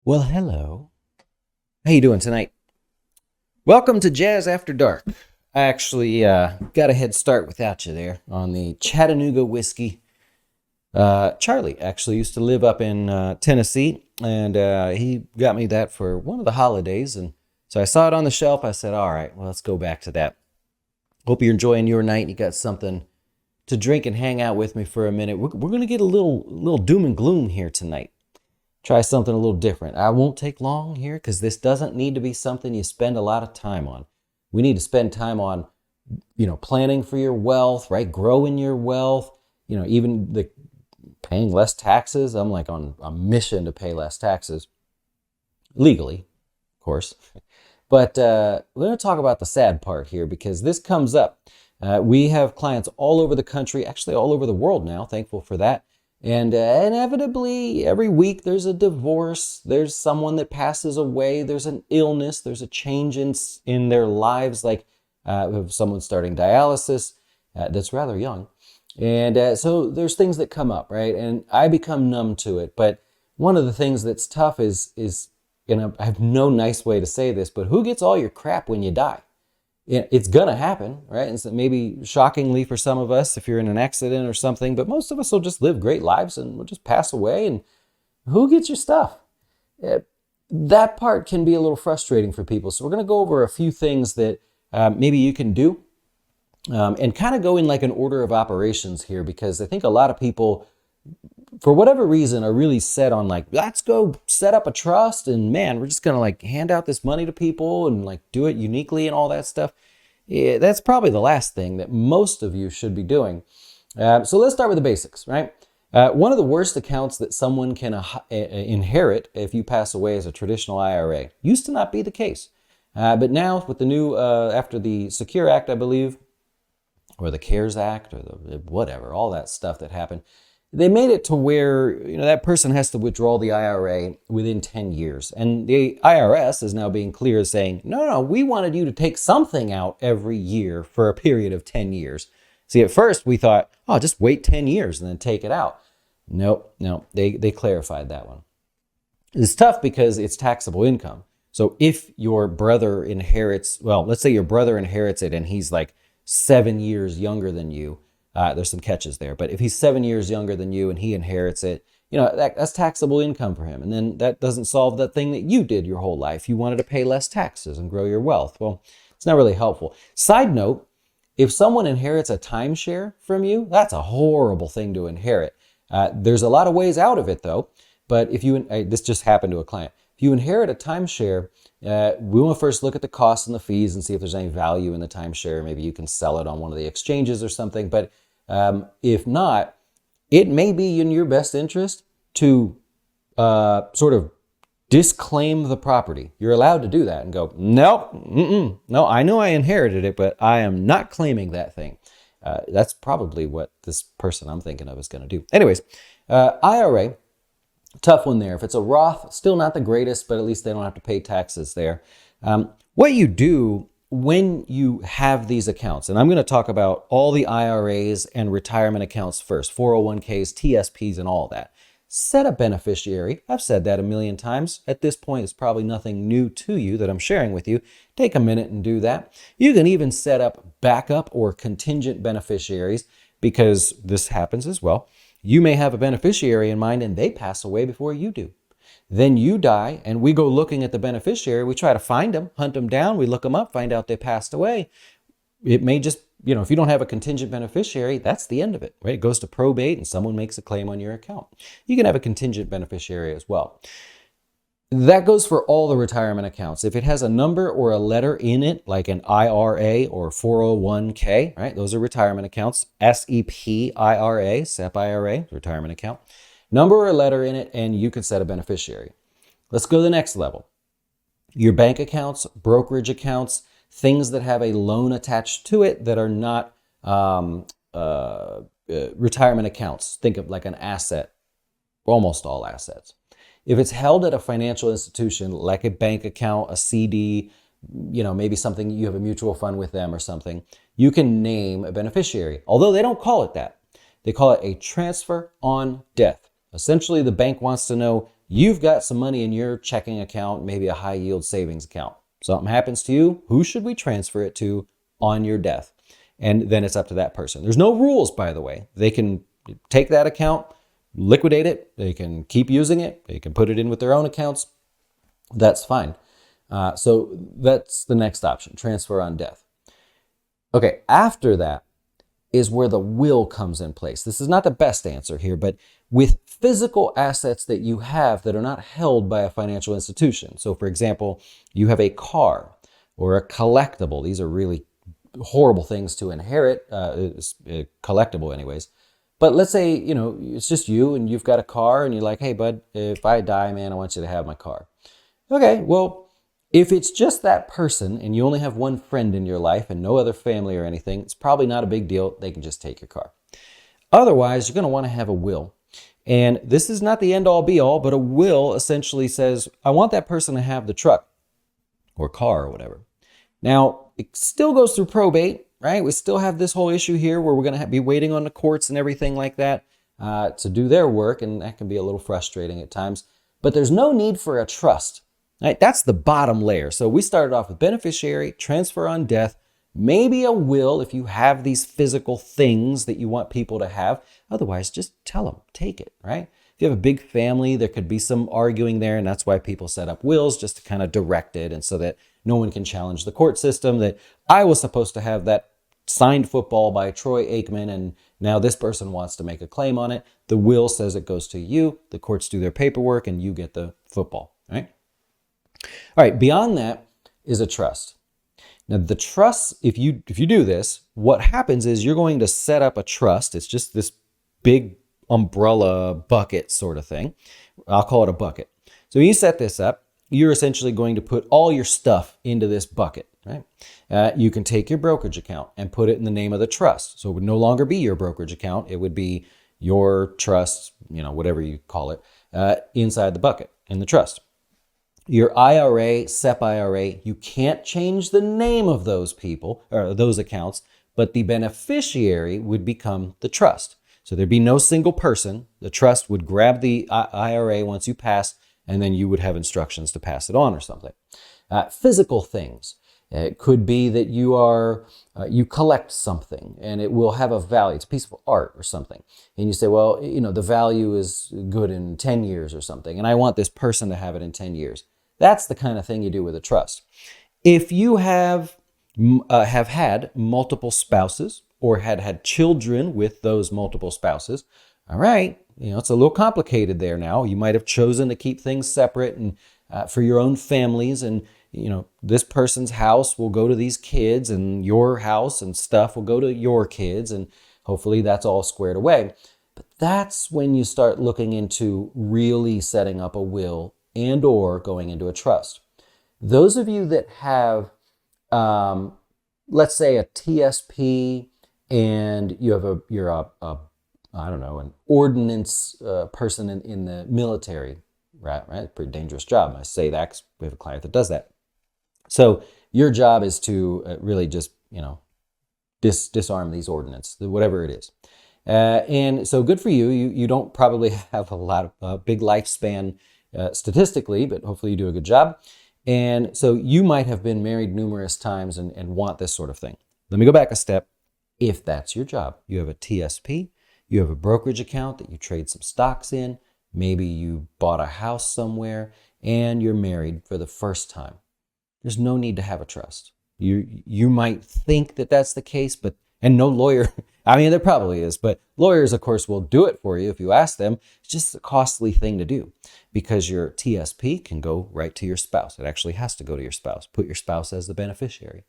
Well, hello. How you doing tonight? Welcome to Jazz After Dark. I actually got a head start without you there on the Chattanooga whiskey. Charlie actually used to live up in Tennessee, and he got me that for one of the holidays. And so I saw it on the shelf. I said, all right, well, let's go back to that. Hope you're enjoying your night. You got something to drink and hang out with me for a minute. We're going to get a little doom and gloom here tonight. Try something a little different. I won't take long here because this doesn't need to be something you spend a lot of time on. We need to spend time on, planning for your wealth, right? Growing your wealth, even the paying less taxes. I'm like on a mission to pay less taxes legally, of course. But we're going to talk about the sad part here because this comes up. We have clients all over the country, actually all over the world now, thankful for that. And inevitably, every week there's a divorce, there's someone that passes away, there's an illness, there's a change in their lives, like someone starting dialysis that's rather young. And so there's things that come up, right? And I become numb to it. But one of the things that's tough is I have no nice way to say this, but who gets all your crap when you die? It's gonna happen, right? And so maybe shockingly for some of us, if you're in an accident or something, but most of us will just live great lives and we'll just pass away. And who gets your stuff? That part can be a little frustrating for people. So we're gonna go over a few things that maybe you can do and kind of go in like an order of operations here, because I think a lot of people, for whatever reason, are really set on like, let's go set up a trust and man, we're just gonna like hand out this money to people and like do it uniquely and all that stuff. Yeah, that's probably the last thing that most of you should be doing. So let's start with the basics, right? One of the worst accounts that someone can inherit if you pass away is a traditional IRA. Used to not be the case. But now with the new, after the Secure Act, I believe, or the CARES Act, or the whatever, all that stuff that happened, they made it to where that person has to withdraw the IRA within 10 years. And the IRS is now being clear, saying, no, we wanted you to take something out every year for a period of 10 years. See, at first we thought, oh, just wait 10 years and then take it out. Nope, no, they clarified that one. It's tough because it's taxable income. So if your brother inherits, well, let's say your brother inherits it and he's like 7 years younger than you, there's some catches there, but if he's 7 years younger than you and he inherits it, that's taxable income for him. And then that doesn't solve that thing that you did your whole life. You wanted to pay less taxes and grow your wealth. Well, it's not really helpful. Side note, if someone inherits a timeshare from you, that's a horrible thing to inherit. There's a lot of ways out of it though. But if you, this just happened to a client. If you inherit a timeshare, we want to first look at the costs and the fees and see if there's any value in the timeshare. Maybe you can sell it on one of the exchanges or something. But if not, it may be in your best interest to sort of disclaim the property. You're allowed to do that and go, nope, no, I know I inherited it, but I am not claiming that thing. That's probably what this person I'm thinking of is going to do. Anyways, IRA, tough one there. If it's a Roth, still not the greatest, but at least they don't have to pay taxes there. What you do when you have these accounts, and I'm going to talk about all the IRAs and retirement accounts first, 401ks, TSPs, and all that. Set a beneficiary. I've said that a million times. At this point, it's probably nothing new to you that I'm sharing with you. Take a minute and do that. You can even set up backup or contingent beneficiaries, because this happens as well. You may have a beneficiary in mind and they pass away before you do. Then you die and we go looking at the beneficiary. We try to find them, hunt them down. We look them up, find out they passed away. It may just, if you don't have a contingent beneficiary, that's the end of it, right? It goes to probate and someone makes a claim on your account. You can have a contingent beneficiary as well. That goes for all the retirement accounts. If it has a number or a letter in it, like an IRA or 401k, right? Those are retirement accounts. SEP IRA, SEP IRA, retirement account. Number or a letter in it, and you can set a beneficiary. Let's go to the next level. Your bank accounts, brokerage accounts, things that have a loan attached to it that are not retirement accounts. Think of like an asset, almost all assets. If it's held at a financial institution, like a bank account, a CD, maybe something, you have a mutual fund with them or something, you can name a beneficiary. Although they don't call it that. They call it a transfer on death. Essentially, the bank wants to know you've got some money in your checking account, maybe a high yield savings account. Something happens to you, who should we transfer it to on your death? And then it's up to that person. There's no rules, by the way. They can take that account, liquidate it. They can keep using it. They can put it in with their own accounts. That's fine. So that's the next option, transfer on death. Okay, after that is where the will comes in place. This is not the best answer here, but with physical assets that you have that are not held by a financial institution. So for example, you have a car or a collectible. These are really horrible things to inherit, collectible anyways. But let's say, it's just you and you've got a car and you're like, hey, bud, if I die, man, I want you to have my car. Okay, well, if it's just that person and you only have one friend in your life and no other family or anything, it's probably not a big deal. They can just take your car. Otherwise, you're going to want to have a will. And this is not the end all be all, but a will essentially says, I want that person to have the truck or car or whatever. Now, it still goes through probate, right? We still have this whole issue here where we're going to be waiting on the courts and everything like that to do their work. And that can be a little frustrating at times. But there's no need for a trust. Right, that's the bottom layer. So we started off with beneficiary, transfer on death, maybe a will if you have these physical things that you want people to have. Otherwise, just tell them, take it, right? If you have a big family, there could be some arguing there, and that's why people set up wills, just to kind of direct it and so that no one can challenge the court system that I was supposed to have that signed football by Troy Aikman, and now this person wants to make a claim on it. The will says it goes to you, the courts do their paperwork, and you get the football, right? All right, beyond that is a trust. Now the trust, if you do this, what happens is you're going to set up a trust. It's just this big umbrella bucket sort of thing. I'll call it a bucket. So when you set this up, you're essentially going to put all your stuff into this bucket, right? You can take your brokerage account and put it in the name of the trust. So it would no longer be your brokerage account. It would be your trust, whatever you call it, inside the bucket in the trust. Your IRA, SEP IRA, you can't change the name of those people or those accounts, but the beneficiary would become the trust. So there'd be no single person. The trust would grab the IRA once you pass, and then you would have instructions to pass it on or something. Physical things. It could be that you collect something and it will have a value. It's a piece of art or something. And you say, well, the value is good in 10 years or something. And I want this person to have it in 10 years. That's the kind of thing you do with a trust. If you have had multiple spouses or had children with those multiple spouses, all right, it's a little complicated there now. You might have chosen to keep things separate and for your own families, and this person's house will go to these kids and your house and stuff will go to your kids, and hopefully that's all squared away. But that's when you start looking into really setting up a will and or going into a trust. Those of you that have, let's say a TSP, and you're an ordnance person in the military, right? Pretty dangerous job. I say that because we have a client that does that. So your job is to really just, disarm these ordnance, whatever it is. And so good for you. You don't probably have a lot of big lifespan statistically, but hopefully you do a good job. And so you might have been married numerous times and want this sort of thing. Let me go back a step. If that's your job, you have a TSP, you have a brokerage account that you trade some stocks in, maybe you bought a house somewhere, and you're married for the first time. There's no need to have a trust. You might think that that's the case, and no lawyer, there probably is, but lawyers, of course, will do it for you if you ask them. It's just a costly thing to do because your TSP can go right to your spouse. It actually has to go to your spouse. Put your spouse as the beneficiary.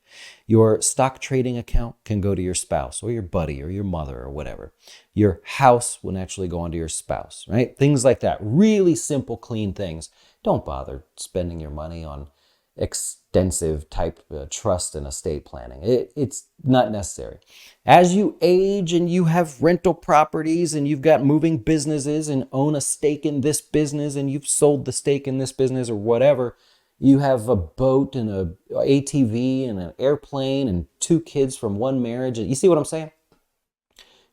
Your stock trading account can go to your spouse or your buddy or your mother or whatever. Your house will naturally go onto your spouse, right? Things like that. Really simple, clean things. Don't bother spending your money on extensive type trust and estate planning. It's not necessary. As you age and you have rental properties and you've got moving businesses and own a stake in this business and you've sold the stake in this business or whatever, you have a boat and a ATV and an airplane and 2 kids from one marriage. You see what I'm saying?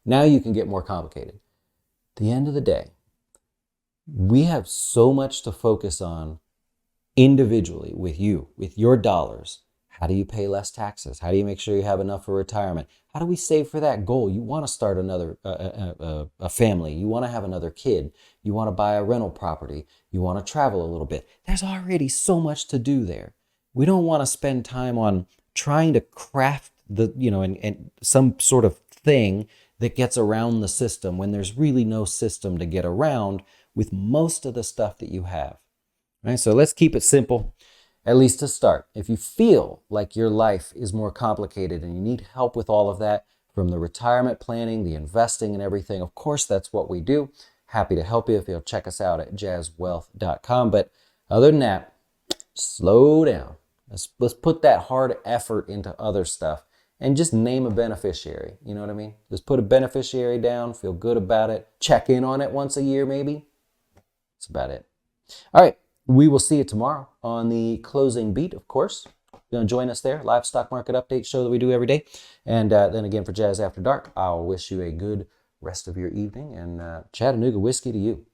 Now you can get more complicated. At the end of the day, We have so much to focus on individually with you, with your dollars. How do you pay less taxes? How do you make sure you have enough for retirement? How do we save for that goal? You want to start another a family. You want to have another kid. You want to buy a rental property. You want to travel a little bit. There's already so much to do there. We don't want to spend time on trying to craft the, and some sort of thing that gets around the system when there's really no system to get around with most of the stuff that you have. Right? So let's keep it simple, at least to start. If you feel like your life is more complicated and you need help with all of that, from the retirement planning, the investing and everything, of course, that's what we do. Happy to help you if you'll check us out at jazzwealth.com. But other than that, slow down. Let's put that hard effort into other stuff and just name a beneficiary. You know what I mean? Just put a beneficiary down, feel good about it, check in on it once a year maybe. That's about it. All right. We will see you tomorrow on the closing beat, of course. You're going to join us there, live stock market update show that we do every day. And then again for Jazz After Dark, I'll wish you a good rest of your evening, and Chattanooga whiskey to you.